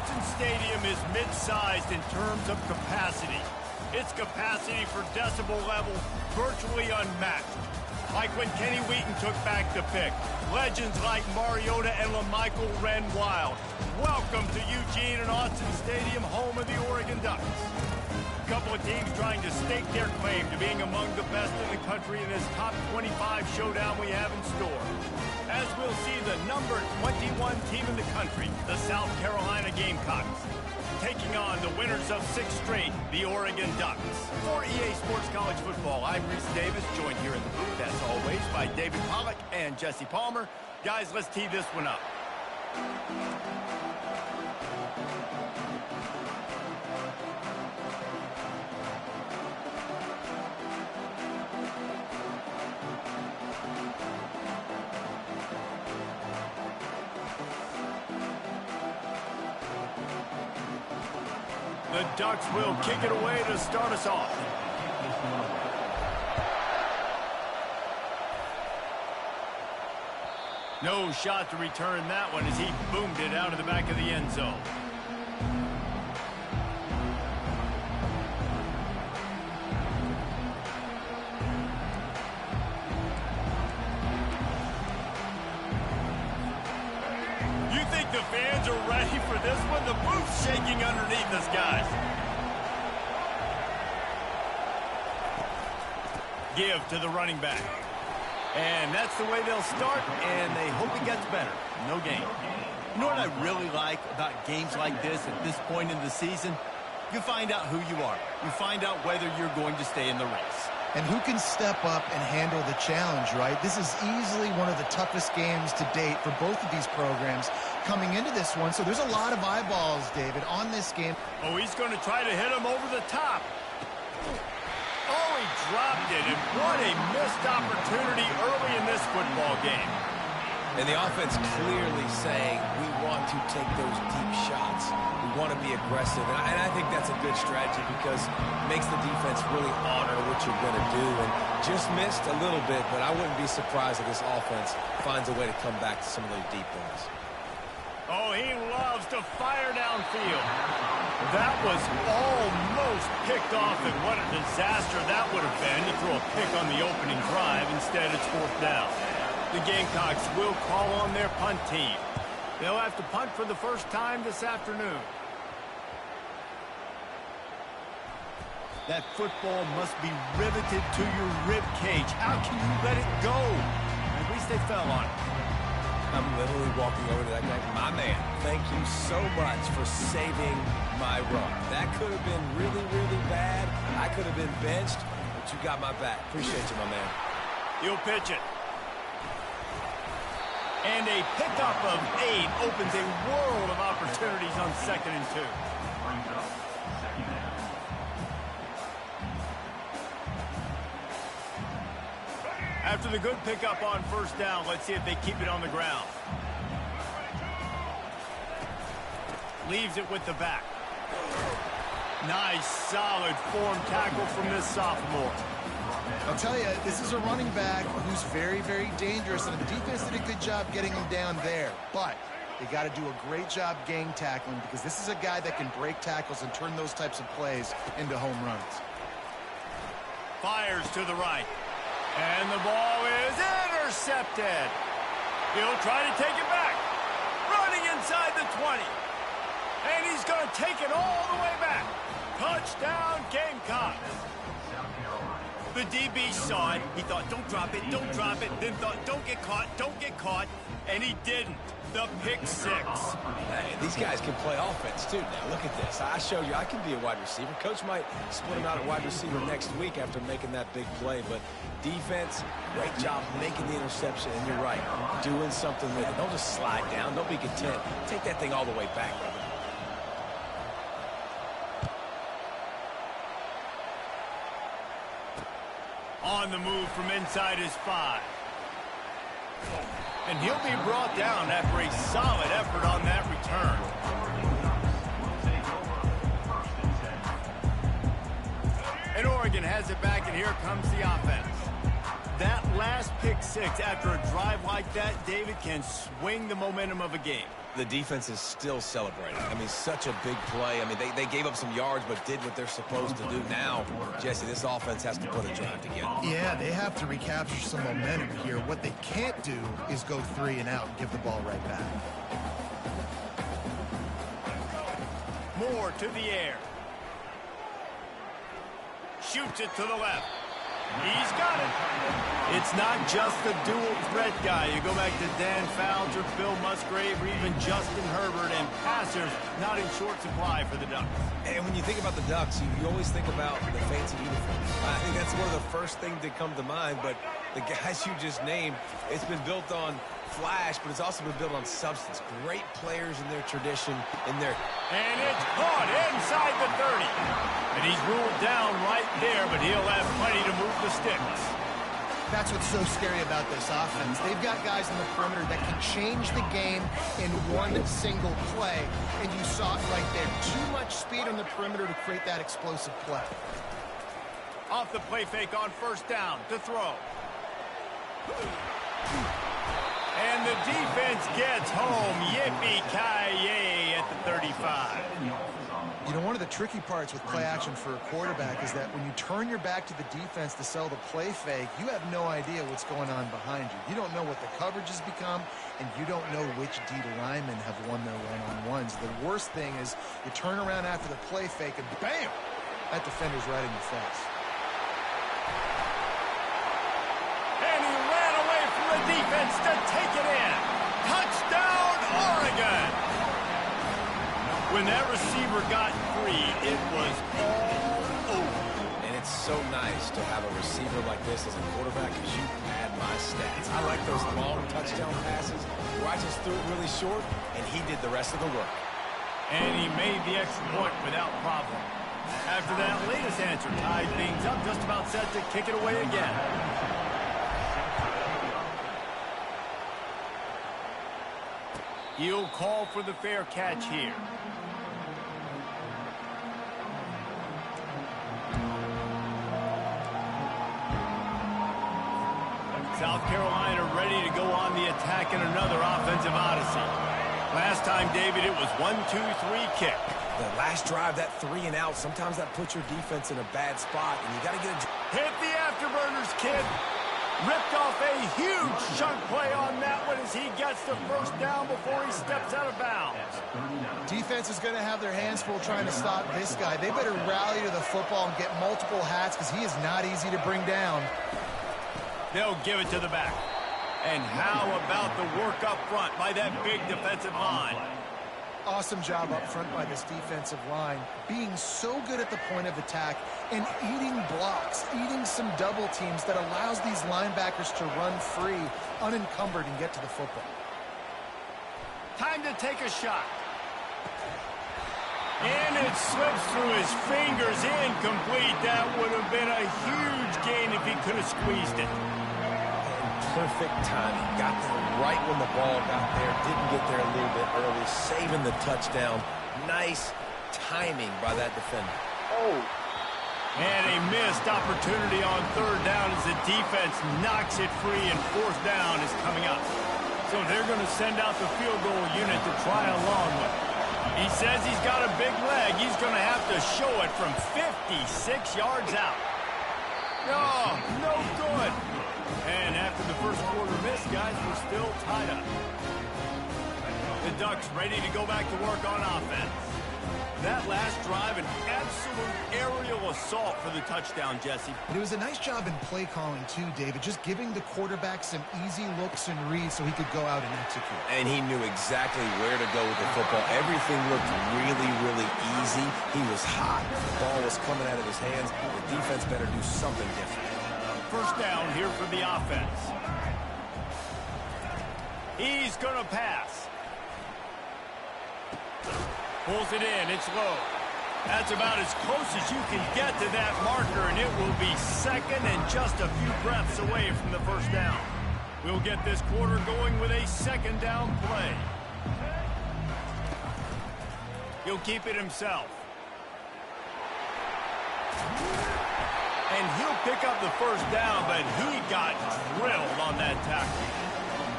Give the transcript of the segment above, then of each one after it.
Autzen Stadium is mid-sized in terms of capacity. Its capacity for decibel level virtually unmatched. Like when Kenny Wheaton took back the pick. Legends like Mariota and LaMichael ran wild. Welcome to Eugene and Autzen Stadium, home of the Oregon Ducks. A couple of teams trying to stake their claim to being among the best in the country in this top 25 showdown we have in store. As we'll see the number 21 team in the country, the South Carolina Gamecocks, taking on the winners of 6 straight, the Oregon Ducks. For EA Sports College Football, I'm Reese Davis, joined here in the booth, as always, by David Pollack and Jesse Palmer. Guys, let's tee this one up. The Ducks will kick it away to start us off. No shot to return that one as he boomed it out of the back of the end zone. You think the fans are ready for this one? The booth's shaking underneath us, guys. Give to the running back. And that's the way they'll start, and they hope it gets better. No gain. You know what I really like about games like this at this point in the season? You find out who you are. You find out whether you're going to stay in the race. And who can step up and handle the challenge, right? This is easily one of the toughest games to date for both of these programs coming into this one. So there's a lot of eyeballs, David, on this game. Oh, he's going to try to hit him over the top. Oh, he dropped it, and what a missed opportunity early in this football game. And the offense clearly saying, we want to take those deep shots. We want to be aggressive. And I think that's a good strategy because it makes the defense really honor what you're going to do. And just missed a little bit, but I wouldn't be surprised if this offense finds a way to come back to some of those deep ones. Oh, he loves to fire downfield. That was almost picked off, and what a disaster that would have been to throw a pick on the opening drive. Instead, it's 4th down. The Gamecocks will call on their punt team. They'll have to punt for the first time this afternoon. That football must be riveted to your rib cage. How can you let it go? At least they fell on it. I'm literally walking over to that guy. My man, thank you so much for saving my run. That could have been really, really bad. I could have been benched, but you got my back. Appreciate you, my man. He'll pitch it. And a pickup of 8 opens a world of opportunities on 2nd and 2. After the good pickup on 1st down, let's see if they keep it on the ground. Leaves it with the back. Nice, solid form tackle from this sophomore. I'll tell you, this is a running back who's very, very dangerous, and the defense did a good job getting him down there. But they got to do a great job gang tackling because this is a guy that can break tackles and turn those types of plays into home runs. Fires to the right. And the ball is intercepted. He'll try to take it back. Running inside the 20. And he's going to take it all the way back. Touchdown, Gamecocks. The DB saw it. He thought, don't drop it, don't drop it. Then thought, don't get caught. And he didn't. The pick 6. Hey, these guys can play offense, too. Now, look at this. I showed you I can be a wide receiver. Coach might split him out at wide receiver next week after making that big play. But defense, great job making the interception. And you're right, doing something with it. Don't just slide down. Don't be content. Take that thing all the way back, brother. On the move from inside his 5. And he'll be brought down after a solid effort on that return. And Oregon has it back, and here comes the offense. That last pick six after a drive like that, David, can swing the momentum of a game. The defense is still celebrating. I mean, such a big play. I mean, they gave up some yards but did what they're supposed to do. Now, Jesse, this offense has to put a drive together. Yeah, they have to recapture some momentum here. What they can't do is go 3 and out and give the ball right back. Moore to the air. Shoots it to the left. He's got it. It's not just the dual threat guy. You go back to Dan Fouts or Bill Musgrave or even Justin Herbert, and passers not in short supply for the Ducks. And when you think about the Ducks, you always think about the fancy uniforms. I think that's one of the first things that come to mind, but the guys you just named, it's been built on flash, but it's also been built on substance. Great players in their tradition, in their... And it's caught inside the 30. And he's ruled down right there, but he'll have plenty to move the sticks. That's what's so scary about this offense. They've got guys in the perimeter that can change the game in one single play, and you saw it right there. Too much speed on the perimeter to create that explosive play. Off the play fake on first down to throw. And the defense gets home. Yippee-ki-yay at the 35. You know, one of the tricky parts with play action for a quarterback is that when you turn your back to the defense to sell the play fake, you have no idea what's going on behind you. You don't know what the coverage has become, and you don't know which D linemen have won their one-on-ones. The worst thing is you turn around after the play fake, and bam! That defender's right in your face. And he ran away from the defense to take it in. Touchdown, Oregon! When that receiver got free, it was all over. And it's so nice to have a receiver like this as a quarterback because you pad my stats. I like those long touchdown passes where I just threw it really short, and he did the rest of the work. And he made the extra point without problem. After that latest answer tied things up, just about set to kick it away again. He'll call for the fair catch here. South Carolina ready to go on the attack in another offensive odyssey. Last time, David, it was 1-2-3 kick. The last drive, that 3 and out, sometimes that puts your defense in a bad spot, and you got to get a... Hit the afterburners, kid. Ripped off a huge chunk play on that one as he gets the first down before he steps out of bounds. Defense is going to have their hands full trying to stop this guy. They better rally to the football and get multiple hats because he is not easy to bring down. They'll give it to the back. And how about the work up front by that big defensive line? Awesome job up front by this defensive line, being so good at the point of attack and eating blocks, eating some double teams that allows these linebackers to run free, unencumbered, and get to the football. Time to take a shot. And it slips through his fingers, incomplete. That would have been a huge gain if he could have squeezed it. Perfect timing. Got there right when the ball got there. Didn't get there a little bit early. Saving the touchdown. Nice timing by that defender. Oh. And a missed opportunity on third down as the defense knocks it free, and fourth down is coming up. So they're going to send out the field goal unit to try along with it. He says he's got a big leg. He's going to have to show it from 56 yards out. Oh, no good. And after the first quarter miss, guys, we're still tied up. The Ducks ready to go back to work on offense. That last drive, an absolute aerial assault for the touchdown, Jesse. And it was a nice job in play calling, too, David, just giving the quarterback some easy looks and reads so he could go out and execute. And he knew exactly where to go with the football. Everything looked really, really easy. He was hot. The ball was coming out of his hands. The defense better do something different. First down here for the offense. He's going to pass. Pulls it in. It's low. That's about as close as you can get to that marker, and it will be second and just a few breaths away from the first down. We'll get this quarter going with a second down play. He'll keep it himself. And he'll pick up the first down, but he got drilled on that tackle.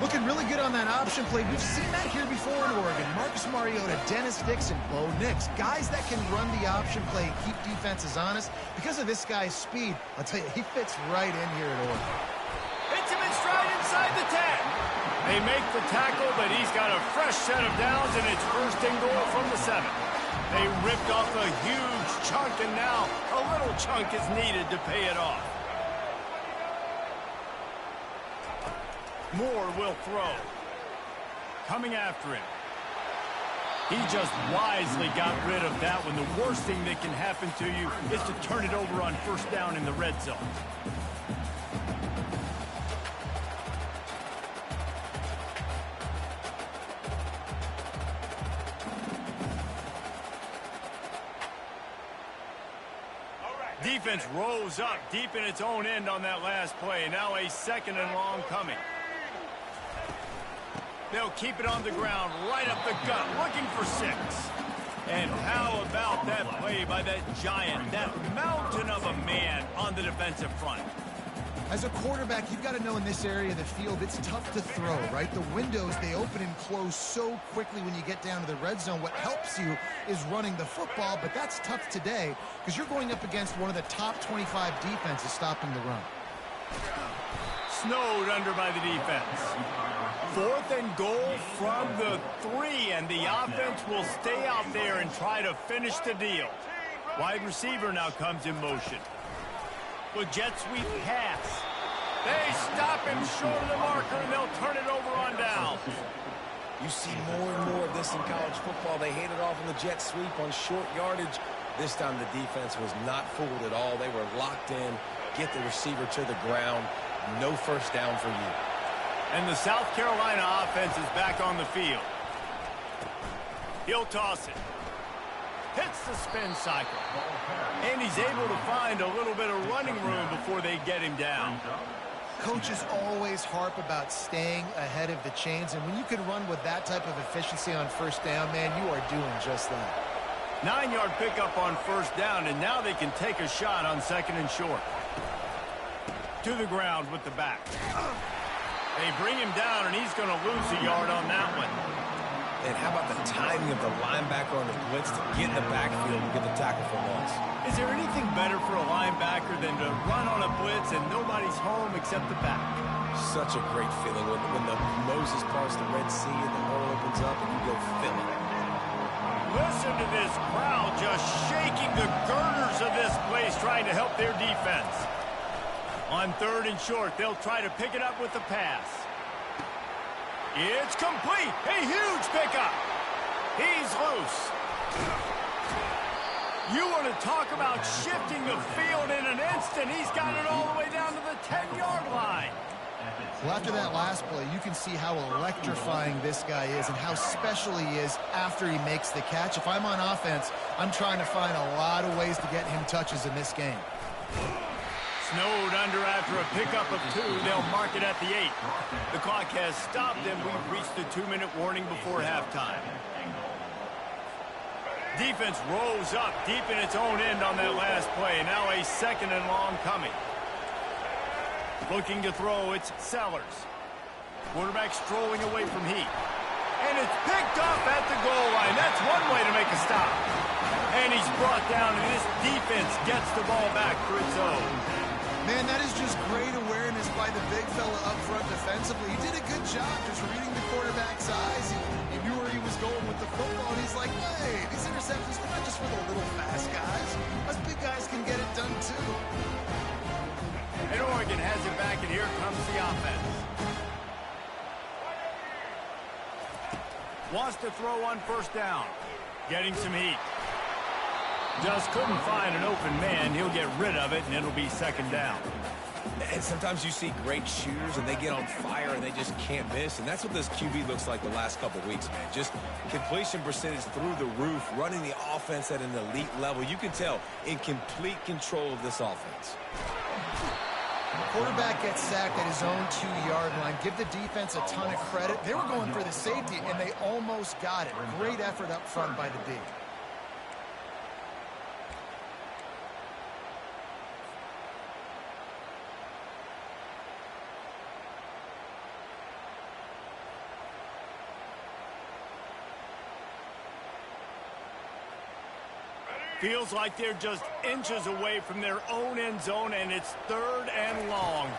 Looking really good on that option play. We've seen that here before in Oregon. Marcus Mariota, Dennis Dixon, Bo Nix. Guys that can run the option play and keep defenses honest. Because of this guy's speed, I'll tell you, he fits right in here at Oregon. Hits him in stride inside the 10. They make the tackle, but he's got a fresh set of downs, and it's first and goal from the 7. They ripped off a huge chunk, and now a little chunk is needed to pay it off. Moore will throw. Coming after him. He just wisely got rid of that one. The worst thing that can happen to you is to turn it over on first down in the red zone. Defense rolls up deep in its own end on that last play. Now a second and long coming. They'll keep it on the ground, right up the gut, looking for 6. And how about that play by that giant, that mountain of a man on the defensive front? As a quarterback, you've got to know in this area of the field, it's tough to throw, right? The windows, they open and close so quickly when you get down to the red zone. What helps you is running the football, but that's tough today because you're going up against one of the top 25 defenses stopping the run. Snowed under by the defense. 4th and goal from the 3, and the offense will stay out there and try to finish the deal. Wide receiver now comes in motion. With jet sweep pass. They stop him short of the marker, and they'll turn it over on down. You see more and more of this in college football. They hit it off in the jet sweep on short yardage. This time the defense was not fooled at all. They were locked in, get the receiver to the ground. No first down for you. And the South Carolina offense is back on the field. He'll toss it. Hits the spin cycle. And he's able to find a little bit of running room before they get him down. Coaches always harp about staying ahead of the chains, and when you can run with that type of efficiency on first down, man, you are doing just that. 9-yard pickup on first down, and now they can take a shot on 2nd and short. To the ground with the back. They bring him down, and he's going to lose a yard on that one. And how about the timing of the linebacker on the blitz to get in the backfield and get the tackle for loss? Is there anything better for a linebacker than to run on a blitz and nobody's home except the back? Such a great feeling when the Moses parts the Red Sea and the hole opens up and you go fill it. Listen to this crowd just shaking the girders of this place trying to help their defense. On 3rd and short, they'll try to pick it up with the pass. It's complete. A huge pickup. He's loose. You want to talk about shifting the field in an instant. He's got it all the way down to the 10-yard line. Well, after that last play, you can see how electrifying this guy is and how special he is after he makes the catch. If I'm on offense, I'm trying to find a lot of ways to get him touches in this game. Snowed under after a pickup of 2. They'll mark it at the 8. The clock has stopped, and we've reached the 2-minute warning before halftime. Defense rolls up deep in its own end on that last play. Now a 2nd and long coming. Looking to throw, it's Sellers. Quarterback strolling away from heat. And it's picked off at the goal line. That's one way to make a stop. And he's brought down, and this defense gets the ball back for its own. Man, that is just great awareness by the big fella up front defensively. He did a good job just reading the quarterback's eyes. He knew where he was going with the football, and he's like, hey, these interceptions, they're not just for the little fast guys. Us big guys can get it done, too. And Oregon has it back, and here comes the offense. Wants to throw on first down. Getting some heat. Just couldn't find an open man. He'll get rid of it, and it'll be 2nd down. And sometimes you see great shooters, and they get on fire, and they just can't miss. And that's what this QB looks like the last couple weeks, man. Just completion percentage through the roof, running the offense at an elite level. You can tell in complete control of this offense. Quarterback gets sacked at his own 2-yard line. Give the defense a ton of credit. They were going for the safety, and they almost got it. Great effort up front by the D. Feels like they're just inches away from their own end zone, and it's 3rd and long.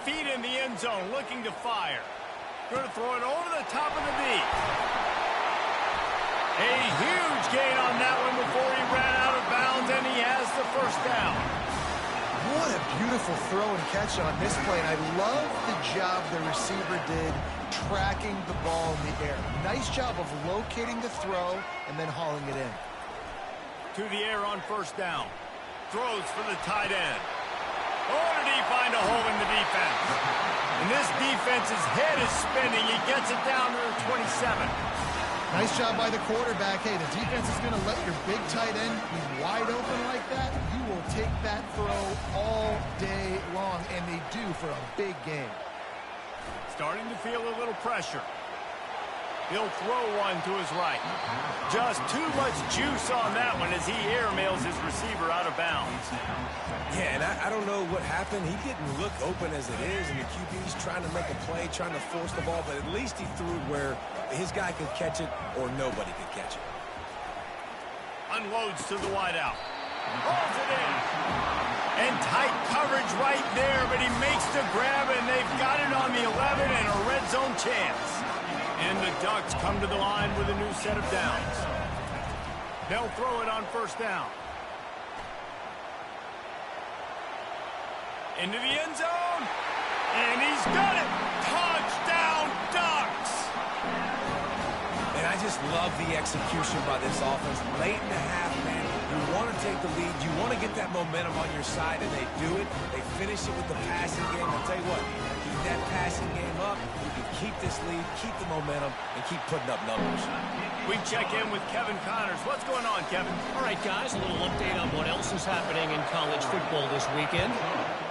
Feet in the end zone, looking to fire. Going to throw it over the top of the knee. A huge gain on that one before he ran out of bounds, and he has the first down. What a beautiful throw and catch on this play. And I love the job the receiver did tracking the ball in the air. Nice job of locating the throw and then hauling it in. To the air on first down. Throws for the tight end. Oh, did he find a hole in the defense? And this defense's head is spinning. He gets it down to the 27. Nice job by the quarterback. Hey, the defense is going to let your big tight end be wide open like that. You will take that throw all day long, and they do for a big game. Starting to feel a little pressure. He'll throw one to his right. Just too much juice on that one as he airmails his receiver out of bounds. Yeah, and I don't know what happened. He didn't look open as it is, and the QB's trying to make a play, trying to force the ball, but at least he threw it where his guy could catch it or nobody could catch it. Unloads to the wideout. Rolls it in. And tight coverage right there, but he makes the grab, and they've got it on the 11 and a red zone chance. And the Ducks come to the line with a new set of downs. They'll throw it on first down. Into the end zone. And he's got it. Touchdown, Ducks. And I just love the execution by this offense. Late in the half, man, you want to take the lead. You want to get that momentum on your side, and they do it. They finish it with the passing game. I'll tell you what, keep that passing game up. You can keep this lead, keep the momentum, and keep putting up numbers. We check in with Kevin Connors. What's going on, Kevin? All right, guys, a little update on what else is happening in college football this weekend.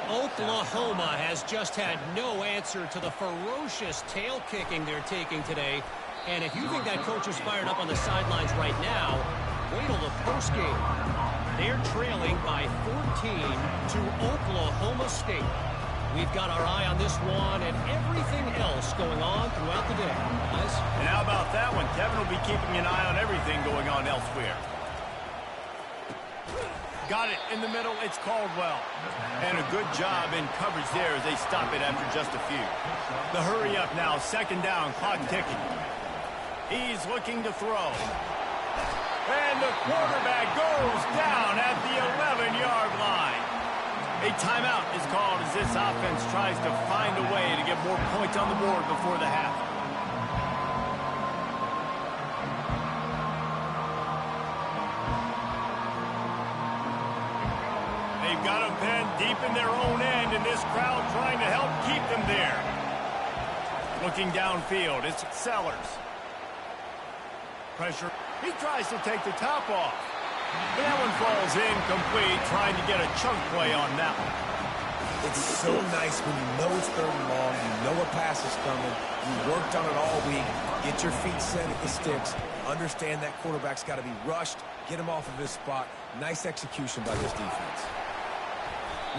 Oklahoma has just had no answer to the ferocious tail kicking they're taking today. And if you think that coach is fired up on the sidelines right now, wait till the postgame. They're trailing by 14 to Oklahoma State. We've got our eye on this one and everything else going on throughout the day. Guys? And how about that one? Kevin will be keeping an eye on everything going on elsewhere. Got it in the middle. It's Caldwell. And a good job in coverage there as they stop it after just a few. The hurry up now. 2nd down. Clock ticking. He's looking to throw. And the quarterback goes down at the 11-yard line. A timeout is called as this offense tries to find a way to get more points on the board before the half. They've got them pinned deep in their own end, and this crowd trying to help keep them there. Looking downfield, it's Sellers. Pressure. He tries to take the top off. But that one falls incomplete, trying to get a chunk play on that one. It's so nice when you know it's 3rd and long, you know a pass is coming, you worked on it all week, get your feet set at the sticks, understand that quarterback's got to be rushed, get him off of his spot. Nice execution by this defense.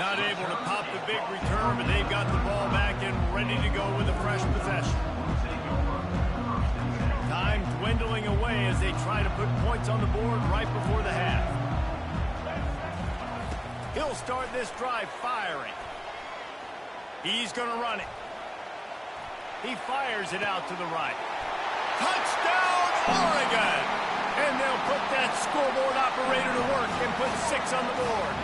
Not able to pop the big return, but they've got the ball back and ready to go with a fresh possession. Time dwindling away as they try to put points on the board right before the half. He'll start this drive firing. He's going to run it. He fires it out to the right. Touchdown, Oregon! And they'll put that scoreboard operator to work and put 6 on the board.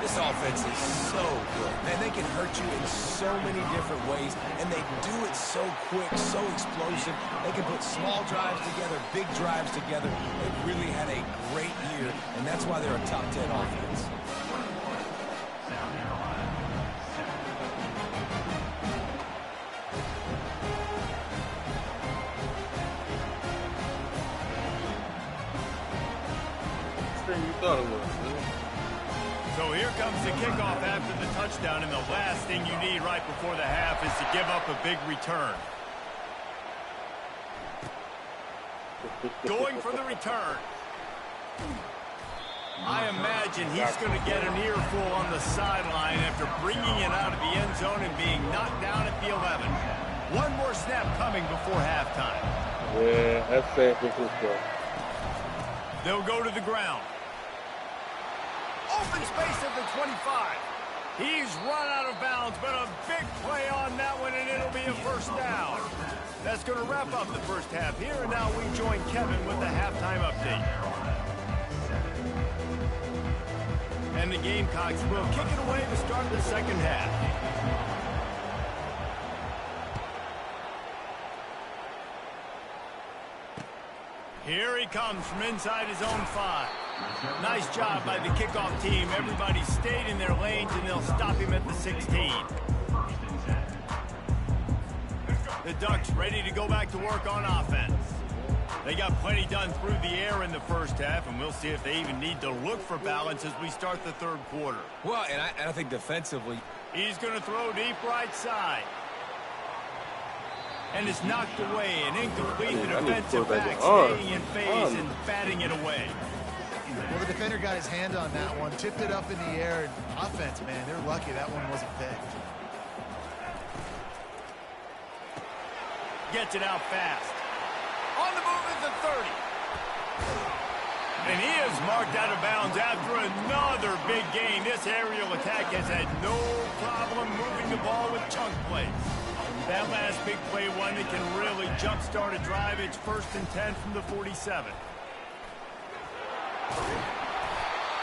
This offense is so good. Man, they can hurt you in so many different ways, and they do it so quick, so explosive. They can put small drives together, big drives together. They've really had a great year, and that's why they're a top 10 offense. You thought it was, man. So here comes the kickoff after the touchdown, and the last thing you need right before the half is to give up a big return. Going for the return. I imagine he's going to get an earful on the sideline after bringing it out of the end zone and being knocked down at the 11. One more snap coming before halftime. Yeah, that's San Francisco. They'll go to the ground. Open space at the 25. He's run out of bounds, but a big play on that one, and it'll be a first down. That's going to wrap up the first half here, and now we join Kevin with the halftime update. And the Gamecocks will kick it away to start the second half. Here he comes from inside his own 5. Nice job by the kickoff team. Everybody stayed in their lanes, and they'll stop him at the 16. The Ducks ready to go back to work on offense. They got plenty done through the air in the first half, and we'll see if they even need to look for balance as we start the third quarter. Well, and I think defensively, he's going to throw deep right side. And it's knocked away, an incomplete. The defensive back staying in phase and batting it away. Well, the defender got his hand on that one, tipped it up in the air. Offense, man, they're lucky that one wasn't picked. Gets it out fast. On the move at the 30. And he is marked out of bounds after another big gain. This aerial attack has had no problem moving the ball with chunk plays. That last big play, one that can really jumpstart a drive. It's 1st and 10 from the 47.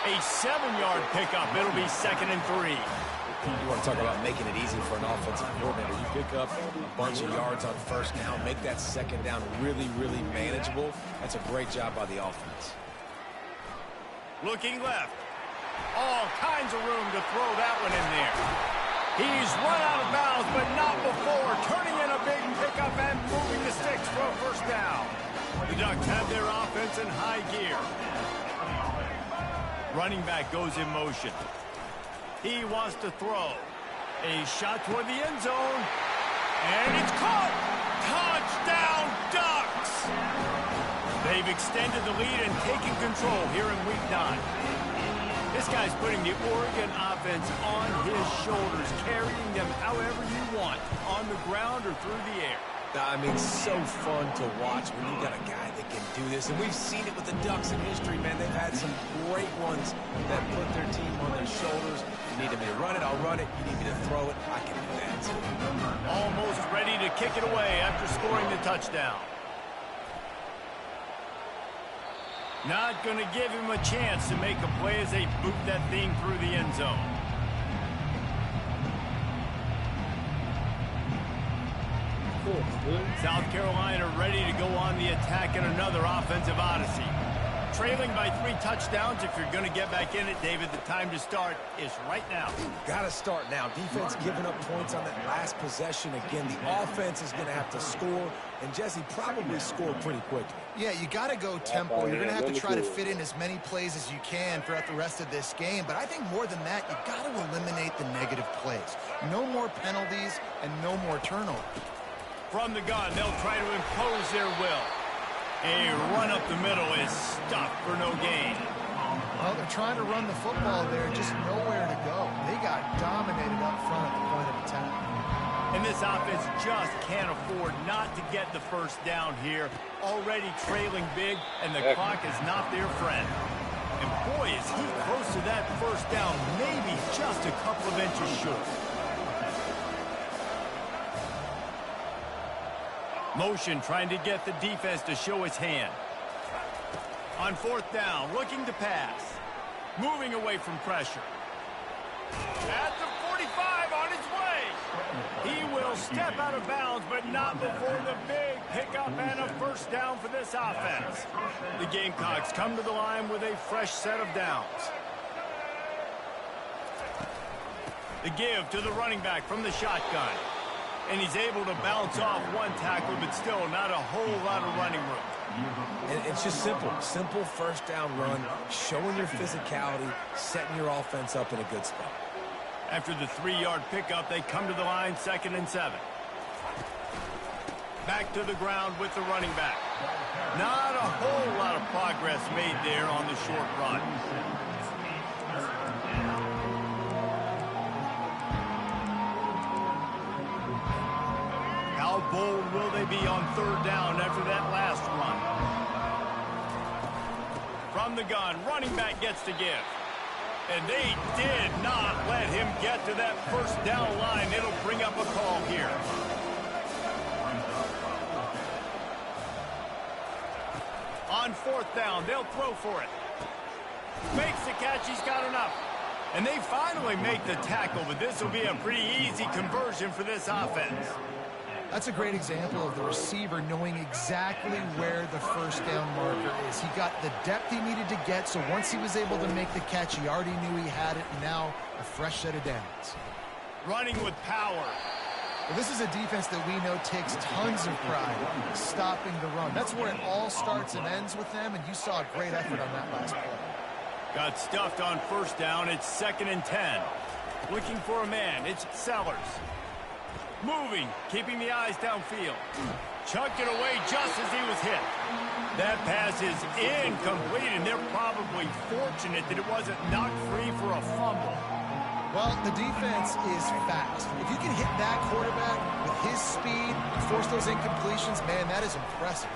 A 7-yard pickup. It'll be 2nd and 3. You want to talk about making it easy for an offensive coordinator. You pick up a bunch of yards on first down, make that second down really, really manageable. That's a great job by the offense. Looking left. All kinds of room to throw that one in there. He's run out of bounds, but not before. Turning in a big pickup and moving the sticks for a first down. The Ducks have their offense in high gear. Running back goes in motion. He wants to throw. A shot toward the end zone. And it's caught. Touchdown, Ducks! They've extended the lead and taken control here in Week 9. This guy's putting the Oregon offense on his shoulders, carrying them however you want, on the ground or through the air. I mean, so fun to watch when you got a guy that can do this. And we've seen it with the Ducks in history, man. They've had some great ones that put their team on their shoulders. You need me to run it, I'll run it. You need me to throw it, I can do that. Almost ready to kick it away after scoring the touchdown. Not going to give him a chance to make a play as they boot that thing through the end zone. South Carolina ready to go on the attack in another offensive odyssey. Trailing by 3 touchdowns. If you're going to get back in it, David, the time to start is right now. Got to start now. Defense giving up points on that last possession. Again, the offense is going to have to score, and Jesse probably score pretty quickly. Yeah, you got to go tempo. You're going to have to try to fit in as many plays as you can throughout the rest of this game. But I think more than that, you got to eliminate the negative plays. No more penalties and no more turnovers. From the gun, they'll try to impose their will. A run up the middle is stopped for no gain. Well, they're trying to run the football there, just nowhere to go. They got dominated up front at the point of attack. And this offense just can't afford not to get the first down here. Already trailing big, and the clock is not their friend. And boy, is he close to that first down, maybe just a couple of inches short. Motion trying to get the defense to show its hand. On 4th down, looking to pass. Moving away from pressure. At the 45, on his way. He will step out of bounds, but not before the big pickup and a first down for this offense. The Gamecocks come to the line with a fresh set of downs. The give to the running back from the shotgun. And he's able to bounce off one tackle, but still not a whole lot of running room. And it's just simple first down run, showing your physicality, setting your offense up in a good spot. After the 3-yard pickup, they come to the line, 2nd and 7. Back to the ground with the running back. Not a whole lot of progress made there on the short run. How bold will they be on 3rd down after that last run? From the gun, running back gets to give. And they did not let him get to that first down line. It'll bring up a call here. On fourth down, they'll throw for it. Makes the catch, he's got enough. And they finally make the tackle, but this will be a pretty easy conversion for this offense. That's a great example of the receiver knowing exactly where the first down marker is. He got the depth he needed to get, so once he was able to make the catch, he already knew he had it, and now a fresh set of downs. Running with power. Well, this is a defense that we know takes tons of pride in stopping the run. That's where it all starts and ends with them, and you saw a great effort on that last play. Got stuffed on first down. It's 2nd and 10. Looking for a man. It's Sellers. Moving, keeping the eyes downfield. Chucked it away just as he was hit. That pass is incomplete, and they're probably fortunate that it wasn't knocked free for a fumble. Well, the defense is fast. If you can hit that quarterback with his speed and force those incompletions, man, that is impressive.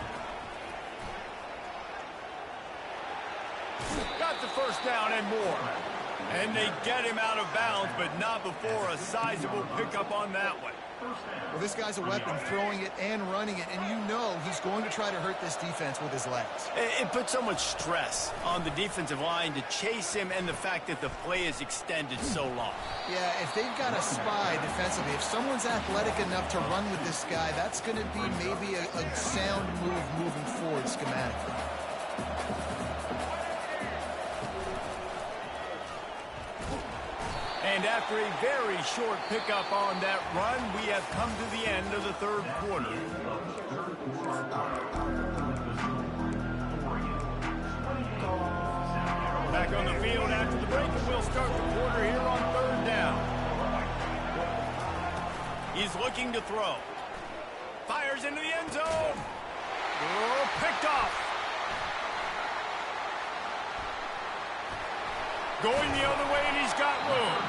Got the first down and more. And they get him out of bounds, but not before a sizable pickup on that one. Well, this guy's a weapon, throwing it and running it, and you know he's going to try to hurt this defense with his legs. It puts so much stress on the defensive line to chase him, and the fact that the play is extended so long. Yeah, if they've got a spy defensively, if someone's athletic enough to run with this guy, that's going to be maybe a sound move moving forward schematically. And after a very short pickup on that run, we have come to the end of the third quarter. Back on the field after the break, and we'll start the quarter here on third down. He's looking to throw. Fires into the end zone. Oh, picked off. Going the other way, and he's got room.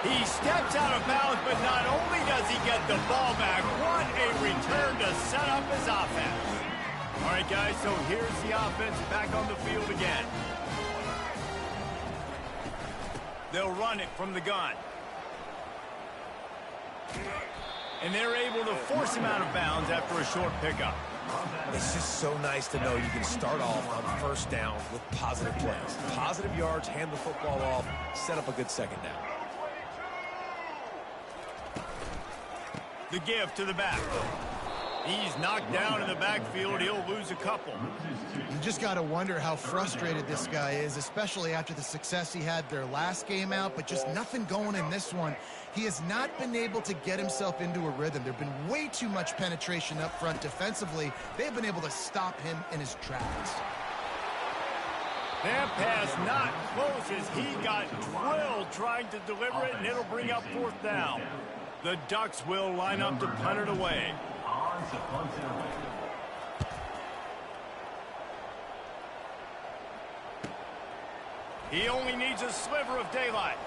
He steps out of bounds, but not only does he get the ball back, what a return to set up his offense. All right, guys, so here's the offense back on the field again. They'll run it from the gun. And they're able to force him out of bounds after a short pickup. It's just so nice to know you can start off on first down with positive plays. Positive yards, hand the football off, set up a good second down. The give to the back. He's knocked down in the backfield. He'll lose a couple. You just got to wonder how frustrated this guy is, especially after the success he had their last game out, but just nothing going in this one. He has not been able to get himself into a rhythm. There's been way too much penetration up front defensively. They've been able to stop him in his tracks. That pass not close as he got drilled trying to deliver it, and it'll bring up fourth down. The Ducks will line up to punt it away. He only needs a sliver of daylight.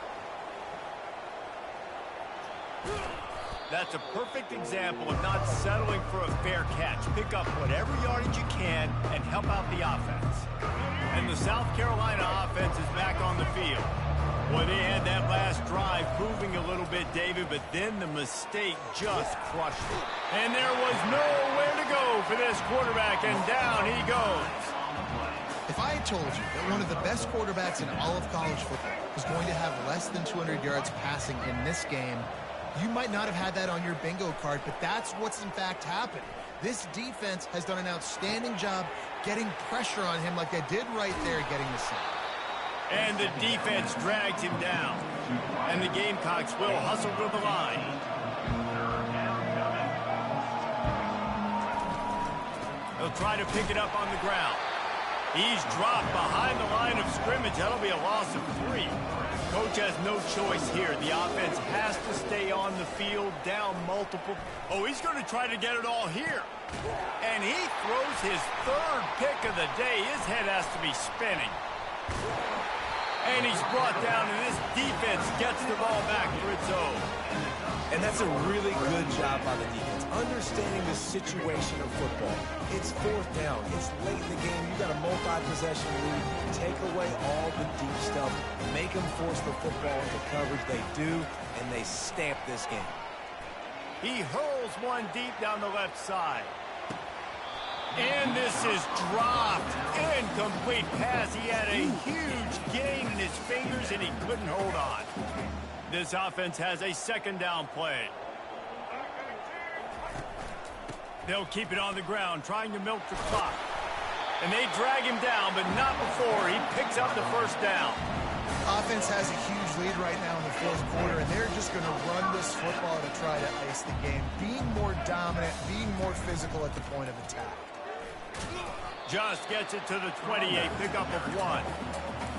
That's a perfect example of not settling for a fair catch. Pick up whatever yardage you can and help out the offense. And the South Carolina offense is back on the field. Well, they had that last drive proving a little bit, David, but then the mistake just crushed it. And there was nowhere to go for this quarterback, and down he goes. If I had told you that one of the best quarterbacks in all of college football was going to have less than 200 yards passing in this game, you might not have had that on your bingo card, but that's what's in fact happened. This defense has done an outstanding job getting pressure on him like they did right there, getting the sack. And the defense drags him down. And the Gamecocks will hustle to the line. They'll try to pick it up on the ground. He's dropped behind the line of scrimmage. That'll be a loss of 3. Coach has no choice here. The offense has to stay on the field, down multiple. Oh, he's going to try to get it all here. And he throws his 3rd pick of the day. His head has to be spinning. And he's brought down, and this defense gets the ball back for its own. And that's a really good job by the defense, understanding the situation of football. It's fourth down. It's late in the game. You got a multi-possession lead. Take away all the deep stuff. Make them force the football into coverage. They do, and they stamp this game. He hurls one deep down the left side. And this is dropped. Incomplete pass. He had a huge gain in his fingers, and he couldn't hold on. This offense has a second down play. They'll keep it on the ground, trying to milk the clock. And they drag him down, but not before he picks up the first down. Offense has a huge lead right now in the fourth quarter, and they're just going to run this football to try to ice the game. Being more dominant, being more physical at the point of attack. Just gets it to the 28, pickup of 1.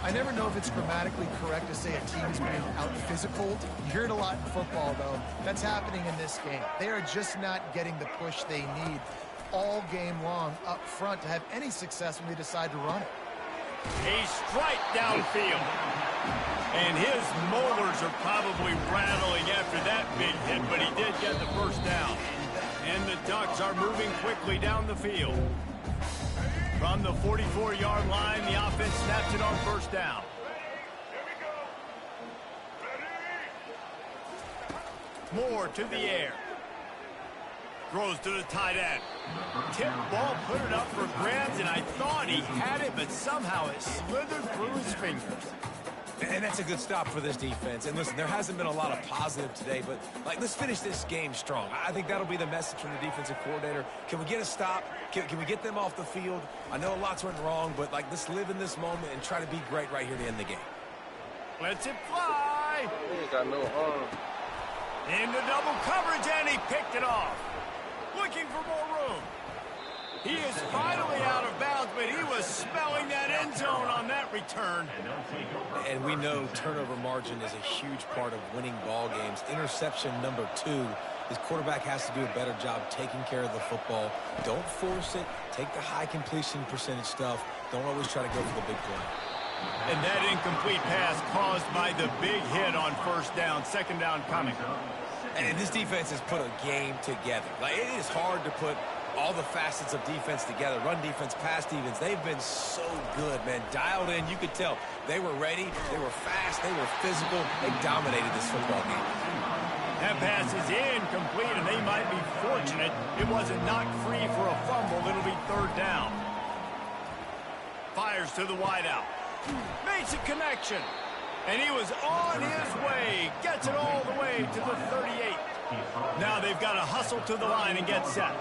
I never know if it's grammatically correct to say a team is being out-physical. You hear it a lot in football, though. That's happening in this game. They are just not getting the push they need all game long up front to have any success when they decide to run it. A strike downfield. And his molars are probably rattling after that big hit, but he did get the first down. And the Ducks are moving quickly down the field. From the 44-yard line, the offense snaps it on first down. Moore to the air. Throws to the tight end. Tip ball, put it up for grabs, and I thought he had it, but somehow it slithered through his fingers. And that's a good stop for this defense. And listen, there hasn't been a lot of positive today, but let's finish this game strong. I think that'll be the message from the defensive coordinator. Can we get a stop? Can we get them off the field? I know lots went wrong, but let's live in this moment and try to be great right here to end the game. Lets it fly. He ain't got no arm. Into double coverage, and he picked it off. Looking for more room. He is finally out of bounds, but he was smelling that end zone on that return. And we know turnover margin is a huge part of winning ball games. Interception number 2. His quarterback has to do a better job taking care of the football. Don't force it. Take the high completion percentage stuff. Don't always try to go for the big play. And that incomplete pass caused by the big hit on first down. Second down coming. And this defense has put a game together. It is hard to put all the facets of defense together. Run defense, pass defense. They've been so good, man. Dialed in. You could tell they were ready. They were fast. They were physical. They dominated this football game. That pass is incomplete, and they might be fortunate it wasn't knocked free for a fumble. It'll be third down. Fires to the wideout. Makes a connection. And he was on his way. Gets it all the way to the 38. Now they've got to hustle to the line and get set.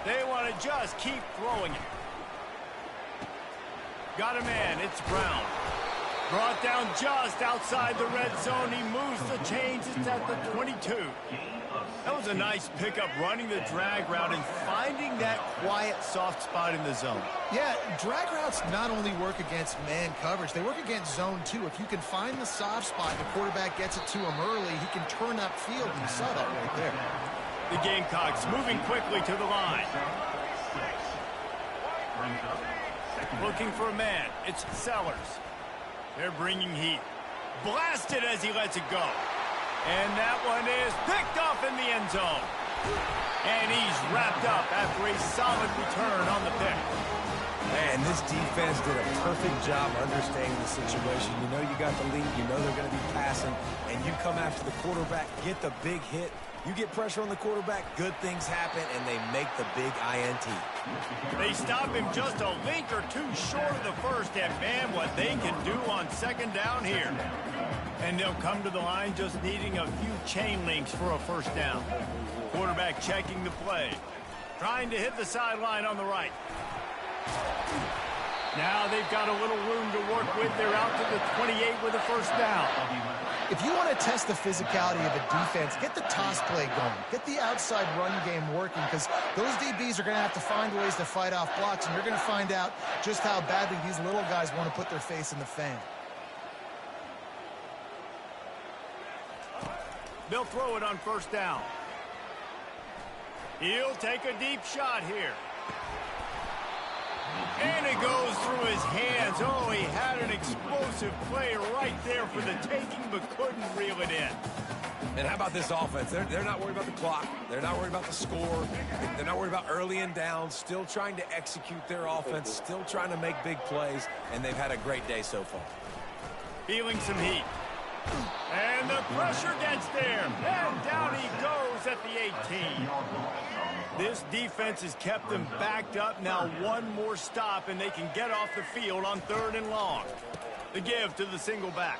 They want to just keep throwing it. Got a man. It's Brown. Brought down just outside the red zone. He moves the chains. It's at the 22. That was a nice pickup, running the drag route and finding that quiet, soft spot in the zone. Yeah, drag routes not only work against man coverage, they work against zone too. If you can find the soft spot and the quarterback gets it to him early, he can turn upfield, and you saw that right there. The Gamecocks moving quickly to the line. Looking for a man. It's Sellers. They're bringing heat. Blasted as he lets it go. And that one is picked off in the end zone. And he's wrapped up after a solid return on the pick. Man, this defense did a perfect job understanding the situation. You know you got the lead. You know they're going to be passing. And you come after the quarterback, get the big hit. You get pressure on the quarterback, good things happen, and they make the big INT. They stop him just a link or two short of the first. And, man, what they can do on second down here. And they'll come to the line just needing a few chain links for a first down. Quarterback checking the play. Trying to hit the sideline on the right. Now they've got a little room to work with. They're out to the 28 with a first down. If you want to test the physicality of a defense, get the toss play going. Get the outside run game working, because those DBs are going to have to find ways to fight off blocks, and you're going to find out just how badly these little guys want to put their face in the fan. They'll throw it on first down. He'll take a deep shot here. And it goes through his hands. Oh, he had an explosive play right there for the taking, but couldn't reel it in. And how about this offense? They're not worried about the clock. They're not worried about the score. They're not worried about early and down. Still trying to execute their offense. Still trying to make big plays. And they've had a great day so far. Feeling some heat. And the pressure gets there. And down he goes at the 18. This defense has kept them backed up. Now one more stop, and they can get off the field on 3rd and long. The give to the single back.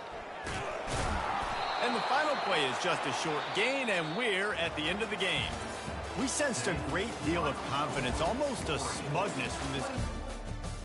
And the final play is just a short gain, and we're at the end of the game. We sensed a great deal of confidence, almost a smugness from this